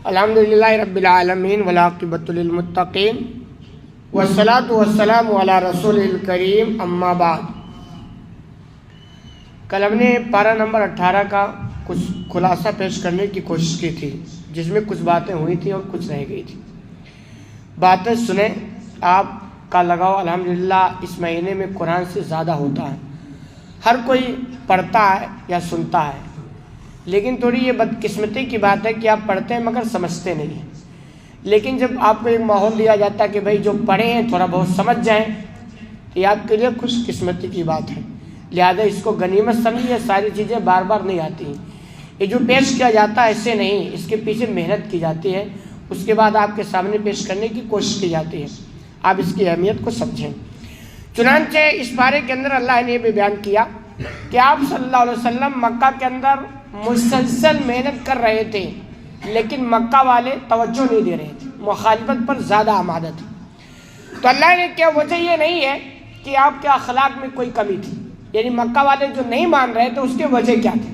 الحمدللہ رب العالمین والعاقبۃ للمتقین والصلاۃ والسلام علی رسول الکریم اما بعد۔ کل ہم نے پارہ نمبر 18 کا کچھ خلاصہ پیش کرنے کی کوشش کی تھی، جس میں کچھ باتیں ہوئی تھیں اور کچھ رہ گئی تھی۔ باتیں سنیں، آپ کا لگاؤ الحمدللہ اس مہینے میں قرآن سے زیادہ ہوتا ہے۔ ہر کوئی پڑھتا ہے یا سنتا ہے، لیکن تھوڑی یہ بدقسمتی کی بات ہے کہ آپ پڑھتے ہیں مگر سمجھتے نہیں ہیں۔ لیکن جب آپ کو ایک ماحول دیا جاتا ہے کہ بھائی جو پڑھے ہیں تھوڑا بہت سمجھ جائیں، یہ آپ کے لیے خوش قسمتی کی بات ہے، لہذا اس کو غنیمت سمجھیے۔ ساری چیزیں بار بار نہیں آتی ہیں، یہ جو پیش کیا جاتا ہے ایسے نہیں، اس کے پیچھے محنت کی جاتی ہے، اس کے بعد آپ کے سامنے پیش کرنے کی کوشش کی جاتی ہے۔ آپ اس کی اہمیت کو سمجھیں۔ چنانچہ اس پارے کے اندر اللہ نے یہ بھی بیان کیا کہ آپ صلی اللہ علیہ وسلم مکہ کے اندر مسلسل محنت کر رہے تھے، لیکن مکہ والے توجہ نہیں دے رہے تھے، مخالفت پر زیادہ آمادہ تھے۔ تو اللہ نے کیا وجہ یہ نہیں ہے کہ آپ کے اخلاق میں کوئی کمی تھی، یعنی مکہ والے جو نہیں مان رہے تھے اس کی وجہ کیا تھی؟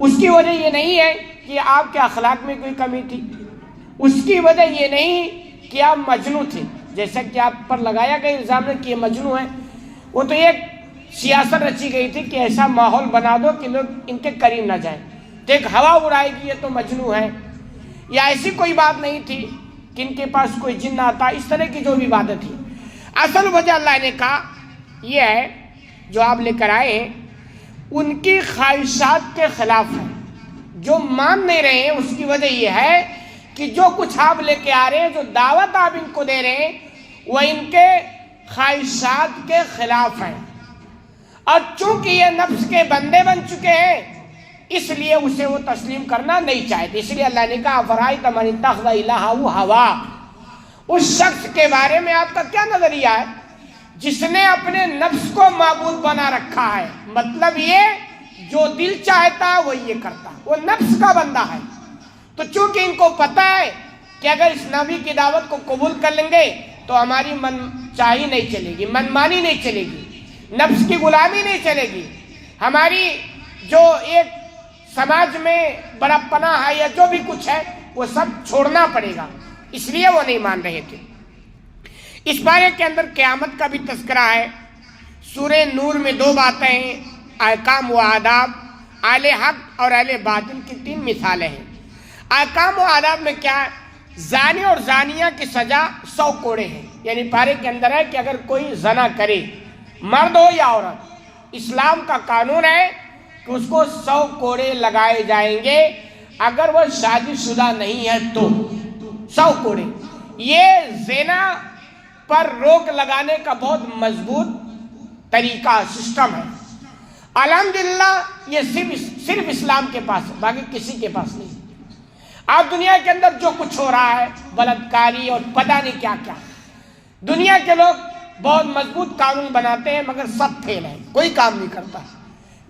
اس کی وجہ یہ نہیں ہے کہ آپ کے اخلاق میں کوئی کمی تھی، اس کی وجہ یہ نہیں کہ آپ مجنون تھے، جیسا کہ آپ پر لگایا گیا الزام ہے کہ یہ مجنون ہے۔ وہ تو ایک سیاست رچی گئی تھی کہ ایسا ماحول بنا دو کہ لوگ ان کے قریب نہ جائیں، تو ایک ہوا اڑائے گی یہ تو مجنون ہے، یا ایسی کوئی بات نہیں تھی کہ ان کے پاس کوئی جن آتا، اس طرح کی جو بھی باتیں تھی۔ اصل وجہ اللہ نے کہا یہ ہے جو آپ لے کر آئے ہیں ان کی خواہشات کے خلاف ہے، جو مان نہیں رہے ہیں۔ اس کی وجہ یہ ہے کہ جو کچھ آپ لے کے آ رہے ہیں، جو دعوت آپ ان کو دے رہے ہیں، وہ ان کے خواہشات کے خلاف ہے، اور چونکہ یہ نفس کے بندے بن چکے ہیں اس لیے اسے وہ تسلیم کرنا نہیں چاہتے۔ اس لیے اللہ نے کہا افرأیت من اتخذ الہہ ہوا، اس شخص کے بارے میں آپ کا کیا نظریہ ہے جس نے اپنے نفس کو معبود بنا رکھا ہے؟ مطلب یہ جو دل چاہتا ہے وہ یہ کرتا ہے، وہ نفس کا بندہ ہے۔ تو چونکہ ان کو پتہ ہے کہ اگر اس نبی کی دعوت کو قبول کر لیں گے تو ہماری من چاہی نہیں چلے گی، من مانی نہیں چلے گی، نفس کی غلامی نہیں چلے گی، ہماری جو ایک سماج میں بڑا پناہ ہے یا جو بھی کچھ ہے وہ سب چھوڑنا پڑے گا، اس لیے وہ نہیں مان رہے تھے۔ اس بارے کے اندر قیامت کا بھی تذکرہ ہے۔ سورہ نور میں 2 باتیں ہیں، احکام و آداب، اہل حق اور اہل باطل کی 3 مثالیں ہیں۔ احکام و آداب میں کیا ہے؟ زانی اور زانیہ کی سزا 100 کوڑے ہیں، یعنی پارے کے اندر ہے کہ اگر کوئی زنا کرے، مرد ہو یا عورت، اسلام کا قانون ہے کہ اس کو 100 کوڑے لگائے جائیں گے، اگر وہ شادی شدہ نہیں ہے تو 100 کوڑے۔ یہ زنا پر روک لگانے کا بہت مضبوط طریقہ، سسٹم ہے۔ الحمدللہ یہ صرف اسلام کے پاس ہے، باقی کسی کے پاس نہیں۔ آپ دنیا کے اندر جو کچھ ہو رہا ہے، بلاتکاری اور پتہ نہیں کیا کیا، دنیا کے لوگ بہت مضبوط قانون بناتے ہیں مگر سب فیل ہے، کوئی کام نہیں کرتا۔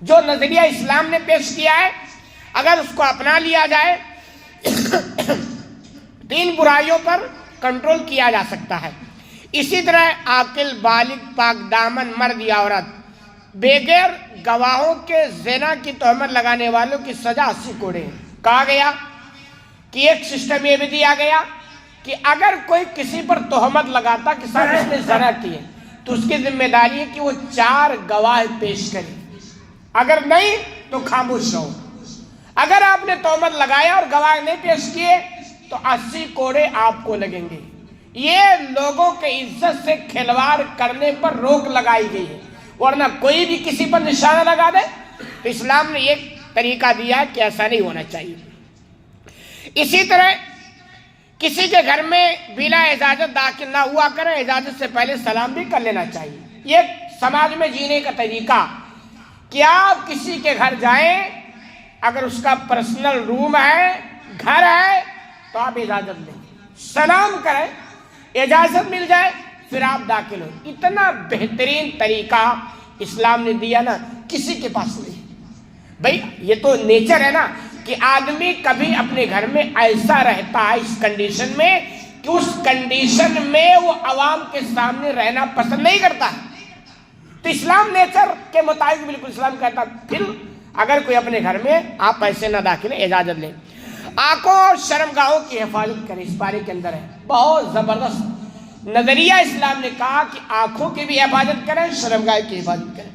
جو نظریہ اسلام نے پیش کیا ہے اگر اس کو اپنا لیا جائے 3 برائیوں پر کنٹرول کیا جا سکتا ہے۔ اسی طرح عاقل، بالغ، پاک دامن مرد یا عورت بغیر گواہوں کے زنا کی تہمت لگانے والوں کی سزا 80 کوڑے ہے۔ کہا گیا کہ ایک سسٹم یہ بھی دیا گیا کہ اگر کوئی کسی پر تہمت لگاتا کہ صاحب اس نے زنا کی ہے تو اس کی ذمہ داری ہے کہ وہ 4 گواہ پیش کرے، اگر نہیں تو خاموش رہو۔ اگر آپ نے تہمت لگایا اور گواہ نہیں پیش کیے تو 80 کوڑے آپ کو لگیں گے۔ یہ لوگوں کے عزت سے کھلواڑ کرنے پر روک لگائی گئی ہے، ورنہ کوئی بھی کسی پر نشانہ لگا دے تو اسلام نے ایک طریقہ دیا ہے کہ ایسا نہیں ہونا چاہیے۔ اسی طرح کسی کے گھر میں بلا اجازت داخل نہ ہوا کریں، اجازت سے پہلے سلام بھی کر لینا چاہیے۔ یہ سماج میں جینے کا طریقہ کہ آپ کسی کے گھر جائیں، اگر اس کا پرسنل روم ہے، گھر ہے، تو آپ اجازت لیں، سلام کریں، اجازت مل جائے پھر آپ داخل ہو۔ اتنا بہترین طریقہ اسلام نے دیا نا، کسی کے پاس نہیں۔ بھئی یہ تو نیچر ہے نا کہ آدمی کبھی اپنے گھر میں ایسا رہتا ہے اس کنڈیشن میں کہ کہ اس کنڈیشن میں وہ عوام کے سامنے رہنا پسند نہیں کرتا. تو اسلام نیچر کے مطابق بالکل اسلام کہتا پھر اگر کوئی اپنے گھر میں آپ ایسے نہ داخلیں، اجازت لیں. آنکھوں اور شرمگاہوں کی حفاظت کریں، اس پارے کے اندر ہے بہت زبردست نظریہ. اسلام نے کہا کہ آنکھوں کی بھی حفاظت کریں، شرمگاہ کی حفاظت کریں،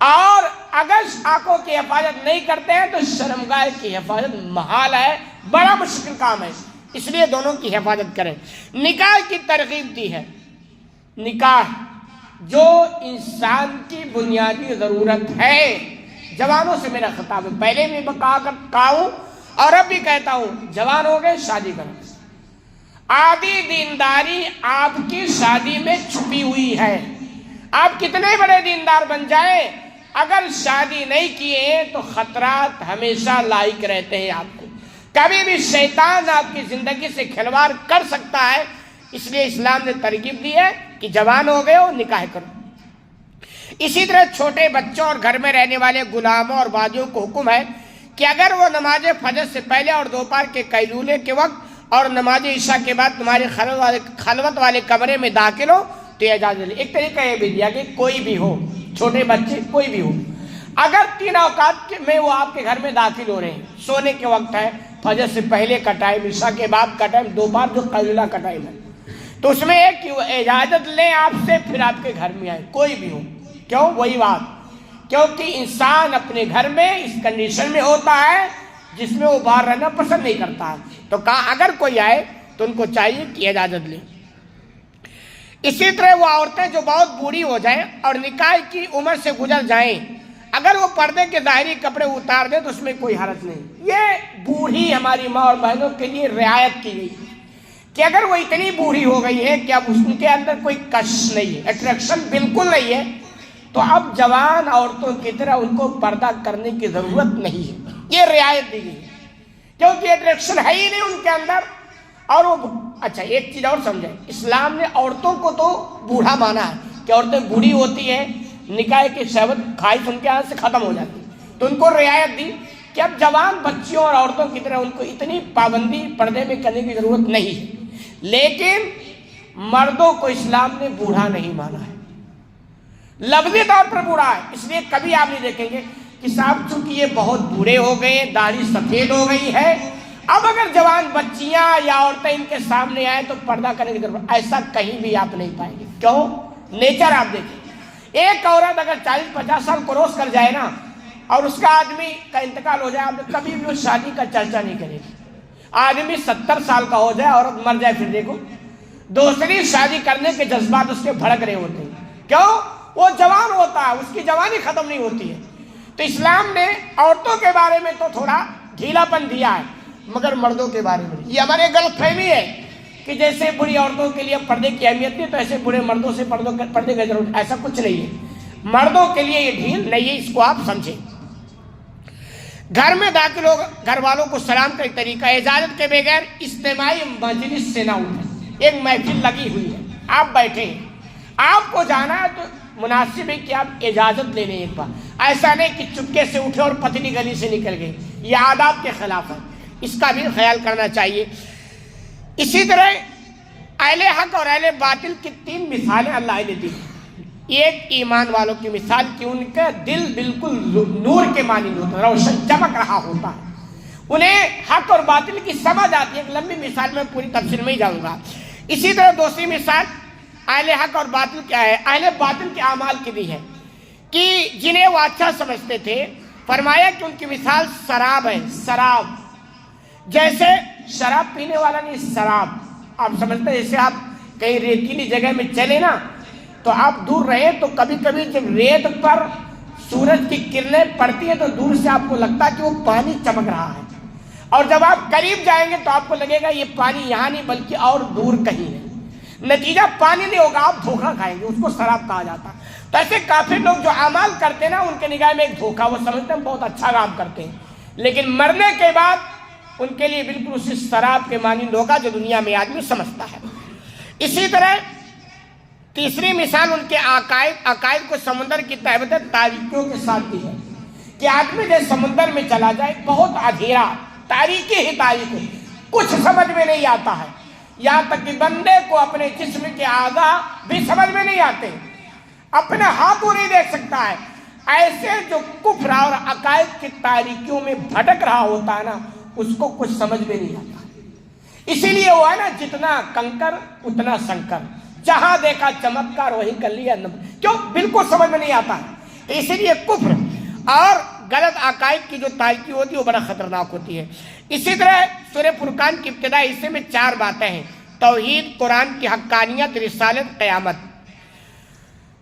اور اگر آنکھوں کی حفاظت نہیں کرتے ہیں تو شرمگاہ کی حفاظت محال ہے، بڑا مشکل کام ہے، اس لیے دونوں کی حفاظت کریں. نکاح کی ترغیب دی ہے. نکاح جو انسان کی بنیادی ضرورت ہے. جوانوں سے میرا خطاب ہے، پہلے بھی کہا ہوں اور اب بھی کہتا ہوں، جوان ہو گئے شادی کرو. آدھی دینداری آپ کی شادی میں چھپی ہوئی ہے. آپ کتنے بڑے دیندار بن جائیں، اگر شادی نہیں کیے تو خطرات ہمیشہ لاحق رہتے ہیں آپ کو. کبھی بھی شیطان آپ کی زندگی سے کھلواڑ کر سکتا ہے. اس لیے اسلام نے ترغیب دی ہے کہ جوان ہو گئے ہو نکاح کرو. اسی طرح چھوٹے بچوں اور گھر میں رہنے والے غلاموں اور باغیوں کو حکم ہے کہ اگر وہ نماز فجر سے پہلے اور دوپہر کے قیلولے کے وقت اور نماز عشاء کے بعد تمہارے خلوت والے کمرے میں داخل ہو تو یہ اجازت لے. ایک طریقہ یہ بھی دیا کہ کوئی بھی ہو، چھوٹے بچے کوئی بھی ہو، اگر 3 اوقات میں وہ آپ کے گھر میں داخل ہو رہے ہیں، سونے کے وقت ہے، فجر سے پہلے کا ٹائم، عشاء کے بعد کا ٹائم، دوپہر جو قیلولہ کا ٹائم ہے، تو اس میں ایک کہ وہ اجازت لیں آپ سے پھر آپ کے گھر میں آئے، کوئی بھی ہو. کیوں؟ وہی بات، کیونکہ انسان اپنے گھر میں اس کنڈیشن میں ہوتا ہے جس میں وہ باہر رہنا پسند نہیں کرتا ہے. تو کہا اگر کوئی آئے تو ان کو چاہیے کہ اجازت لیں. اسی طرح وہ عورتیں جو بہت بوڑھی ہو جائیں اور نکاح کی عمر سے گزر جائیں، اگر وہ پردے کے ظاہری کپڑے اتار دیں تو اس میں کوئی حرج نہیں. یہ بوڑھی ہماری ماں اور بہنوں کے لیے رعایت کی گئی کہ اگر وہ اتنی بوڑھی ہو گئی ہے کہ اب اس کے اندر کوئی کش نہیں ہے، اٹریکشن بالکل نہیں ہے، تو اب جوان عورتوں کی طرح ان کو پردہ کرنے کی ضرورت نہیں ہے. یہ رعایت دی گئی کیونکہ اٹریکشن ہے ہی نہیں ان کے اندر. اور وہ اچھا ایک چیز اور سمجھیں، اسلام نے عورتوں کو تو بوڑھا مانا ہے کہ عورتیں بوڑھی ہوتی ہیں، نکاح کی شہوت خواہش ان کے ہاتھ سے ختم ہو جاتی، تو ان کو رعایت دی کہ اب جوان بچیوں اور عورتوں کی طرح ان کو اتنی پابندی پردے میں کرنے کی ضرورت نہیں ہے. لیکن مردوں کو اسلام نے بوڑھا نہیں مانا ہے، لفظی طور پر بوڑھا ہے. اس لیے کبھی آپ نہیں دیکھیں گے کہ صاحب چونکہ یہ بہت بوڑھے ہو گئے، داڑھی سفید ہو گئی ہے، اب اگر جوان بچیاں یا عورتیں ان کے سامنے آئیں تو پردہ کرنے کی ضرورت، ایسا کہیں بھی آپ نہیں پائیں گے. کیوں؟ نیچر آپ دیکھیں، ایک عورت اگر 40-50 سال کروس کر جائے نا اور اس کا آدمی کا انتقال ہو جائے، آپ کبھی بھی اس شادی کا چرچا نہیں کرے گی. آدمی 70 سال کا ہو جائے، عورت مر جائے، پھر دیکھو دوسری شادی کرنے کے جذبات اس کے بھڑک رہے ہوتے ہیں. کیوں؟ وہ جوان ہوتا ہے، اس کی جوانی ختم نہیں ہوتی ہے. تو اسلام نے عورتوں کے بارے میں تو تھوڑا ڈھیلا پن دیا ہے، مگر مردوں کے بارے میں یہ ہمارے غلط فہمی ہے کہ جیسے بڑی عورتوں کے لیے پردے کی اہمیت نہیں تو ایسے بڑے مردوں سے پردے کی ضرورت، ایسا کچھ نہیں ہے. مردوں کے لیے یہ ڈھیل نہیں ہے، اس کو آپ سمجھیں. گھر میں داخل ہو گھر والوں کو سلام کا ایک طریقہ، اجازت کے بغیر اجتماعی مجلس سے نہ اٹھیں. ایک محفل لگی ہوئی ہے، آپ بیٹھے ہیں، آپ کو جانا ہے تو مناسب ہے کہ آپ اجازت لے لیں ایک بار. ایسا نہیں کہ چپکے سے اٹھے اور پتلی گلی سے نکل گئے، یہ آداب کے خلاف ہے، اس کا بھی خیال کرنا چاہیے. اسی طرح اہل حق اور اہل باطل کی 3 مثالیں اللہ نے دی. ایک ایمان والوں کی مثال کہ ان کا دل بالکل نور کے مانند ہوتا ہے، روشن چمک رہا ہوتا ہے، انہیں حق اور باطل کی سمجھ آتی ہے. ایک لمبی مثال میں پوری تفصیل میں ہی جاؤں گا. اسی طرح دوسری مثال اہل حق اور باطل کیا ہے، اہل باطل کے اعمال کی بھی ہے کہ جنہیں وہ اچھا سمجھتے تھے. فرمایا کہ ان کی مثال شراب ہے. شراب جیسے شراب پینے والا نہیں، شراب آپ سمجھتے ہیں. جیسے آپ کہیں ریتیلی جگہ میں چلے نا تو آپ دور رہے تو کبھی کبھی جب ریت پر سورج کی کرنیں پڑتی ہیں تو دور سے آپ کو لگتا ہے کہ وہ پانی چمک رہا ہے، اور جب آپ قریب جائیں گے تو آپ کو لگے گا یہ پانی یہاں نہیں بلکہ اور دور کہیں ہے. نتیجہ پانی نہیں ہوگا، آپ دھوکہ کھائیں گے، اس کو شراب کہا جاتا ہے. تو ایسے کافر لوگ جو اعمال کرتے ہیں نا ان کے نگاہ میں ایک دھوکہ، وہ سمجھتے ہیں بہت اچھا کام کرتے ہیں، لیکن مرنے کے بعد ان کے لیے بالکل اسی شراب کے مانند ہوگا جو دنیا میں آدمی سمجھتا ہے. اسی طرح تیسری مثال ان کے عقائد کو سمندر کی تہبند تاریکیوں کے ساتھ دی ہے کہ آدمی جیسے سمندر میں چلا جائے، بہت اندھیرا، تاریکی ہی تاریکی، کچھ سمجھ میں نہیں آتا ہے، یہاں تک کہ بندے کو اپنے جسم کے اعضاء بھی سمجھ میں نہیں آتے، اپنے ہاتھوں نہیں دیکھ سکتا ہے۔ ایسے جو کفر اور عقائد کی تاریکیوں میں بھٹک رہا ہوتا ہے نا، اس کو کچھ سمجھ میں نہیں آتا۔ اسی لیے وہ ہے نا، جتنا کنکر اتنا سنکر، جہاں دیکھا چمتکار وہی کر لیا، کیوں؟ بالکل سمجھ میں نہیں آتا ہے۔ تو اسی لیے کفر اور غلط عقائد کی جو تاریکی ہوتی ہے وہ بڑا خطرناک ہوتی ہے۔ اسی طرح سورہ فرقان کی ابتدائی حصے میں 4 باتیں ہیں: توحید، قرآن کی حقانیت، رسالت، قیامت۔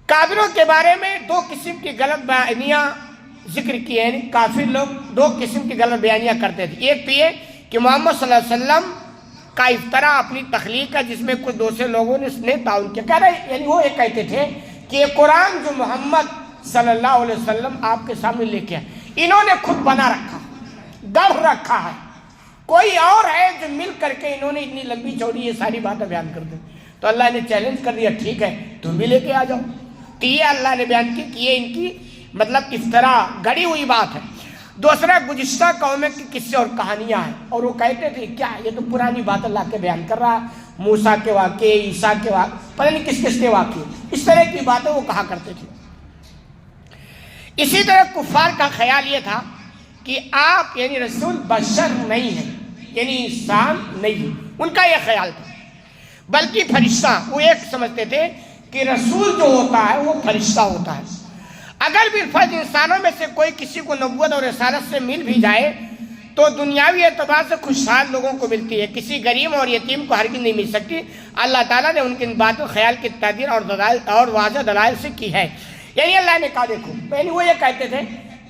کافروں کے بارے میں 2 قسم کی غلط بیانیاں ذکر کی ہیں، کافر لوگ 2 قسم کی غلط بیانیاں کرتے تھے۔ ایک تو یہ کہ محمد صلی اللہ علیہ وسلم کا افطرا اپنی تخلیق کا، جس میں کچھ دوسرے لوگوں نے اس نے تعاون کیا، کہہ رہے یعنی وہ یہ کہتے تھے کہ یہ قرآن جو محمد صلی اللہ علیہ وسلم آپ کے سامنے لے کے آئے، انہوں نے خود بنا رکھا، گڑھ رکھا ہے، کوئی اور ہے جو مل کر کے انہوں نے اتنی لمبی چوڑی یہ ساری باتیں بیان کر دی۔ تو اللہ نے چیلنج کر دیا، ٹھیک ہے تم بھی لے کے آ جاؤ۔ تو یہ اللہ نے بیان کی کہ یہ ان کی مطلب افطرا، گڑی ہوئی بات ہے۔ دوسرا، گزشتہ قومیں کی قصے اور کہانیاں ہیں، اور وہ کہتے تھے کیا یہ تو پرانی بات اللہ کے بیان کر رہا ہے، موسیٰ کے واقعے، عیسیٰ کے واقعے، پتہ نہیں کس کس کے واقعے، اس طرح کی باتیں وہ کہا کرتے تھے۔ اسی طرح کفار کا خیال یہ تھا کہ آپ یعنی رسول بشر نہیں ہیں، یعنی انسان نہیں ہیں، ان کا یہ خیال تھا، بلکہ فرشتہ۔ وہ ایک سمجھتے تھے کہ رسول جو ہوتا ہے وہ فرشتہ ہوتا ہے۔ اگر بھی فرض انسانوں میں سے کوئی کسی کو نبوت اور رسالت سے مل بھی جائے تو دنیاوی اعتبار سے خوشحال لوگوں کو ملتی ہے، کسی غریب اور یتیم کو ہرگز نہیں مل سکتی۔ اللہ تعالیٰ نے ان کے ان باتوں خیال کی تعبیر اور واضح دلائل سے کی ہے۔ یعنی اللہ نے کہا دیکھو، پہلے وہ یہ کہتے تھے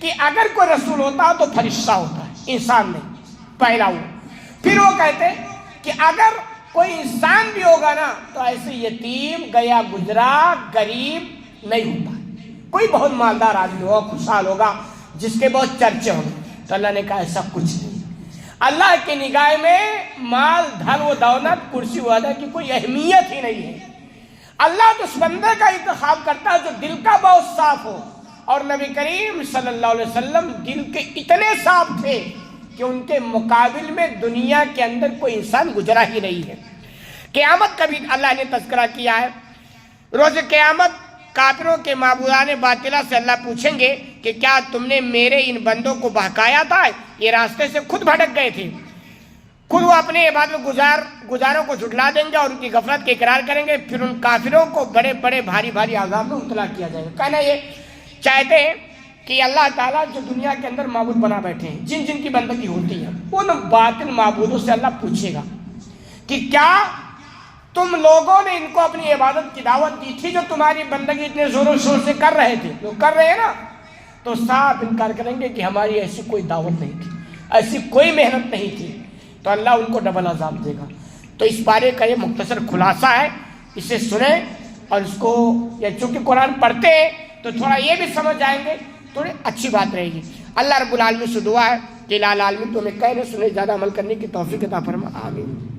کہ اگر کوئی رسول ہوتا تو فرشتہ ہوتا ہے، انسان نہیں، پہلا وہ۔ پھر وہ کہتے کہ اگر کوئی انسان بھی ہوگا نا تو ایسے یتیم، گیا گزرا، غریب نہیں ہوتا، کوئی بہت مالدار آدمی ہوگا، خوشحال ہوگا، جس کے بہت چرچے ہوں گے۔ تو اللہ نے کہا ایسا کچھ نہیں۔ اللہ کی نگاہ میں مال، دھن و دولت، کرسی و عہدہ کی کوئی اہمیت ہی نہیں ہے۔ اللہ تو اس بندے کا انتخاب کرتا ہے جو دل کا بہت صاف ہو، اور نبی کریم صلی اللہ علیہ وسلم دل کے اتنے صاف تھے کہ ان کے مقابل میں دنیا کے اندر کوئی انسان گزرا ہی نہیں ہے۔ قیامت کا بھی اللہ نے تذکرہ کیا ہے۔ روز قیامت کافروں کے معبودان باطلہ سے اللہ پوچھیں گے کہ کیا تم نے میرے ان بندوں کو بہکایا تھا؟ یہ راستے سے خود بھٹک گئے تھے، خود وہ اپنے عبادت گزاروں کو جھٹلا دیں گے اور ان کی غفلت کے اقرار کریں گے، پھر ان کافروں کو بڑے بڑے بھاری بھاری عذاب میں مبتلا کیا جائے گا۔ کہنا یہ چاہتے ہیں کہ اللہ تعالیٰ جو دنیا کے اندر معبود بنا بیٹھے ہیں، جن جن کی بندگی ہوتی ہے، ان باطل معبودوں سے اللہ پوچھے گا کہ کیا تم لوگوں نے ان کو اپنی عبادت کی دعوت دی تھی جو تمہاری بندگی اتنے زور و شور سے کر رہے تھے؟ لوگ کر رہے ہیں نا، تو صاف انکار کریں گے کہ ہماری ایسی کوئی دعوت نہیں تھی، ایسی کوئی محنت نہیں تھی۔ تو اللہ ان کو ڈبل عذاب دے گا۔ تو اس بارے کا یہ مختصر خلاصہ ہے، اسے سنیں اور اس کو، یا چونکہ قرآن پڑھتے ہیں تو تھوڑا یہ بھی سمجھ جائیں گے، تھوڑی اچھی بات رہے گی۔ اللہ رب العالمین سے دعا ہے کہ الہ العالمین تمہیں کہنے سنے زیادہ عمل کرنے کی توفیق عطا فرما، آمین۔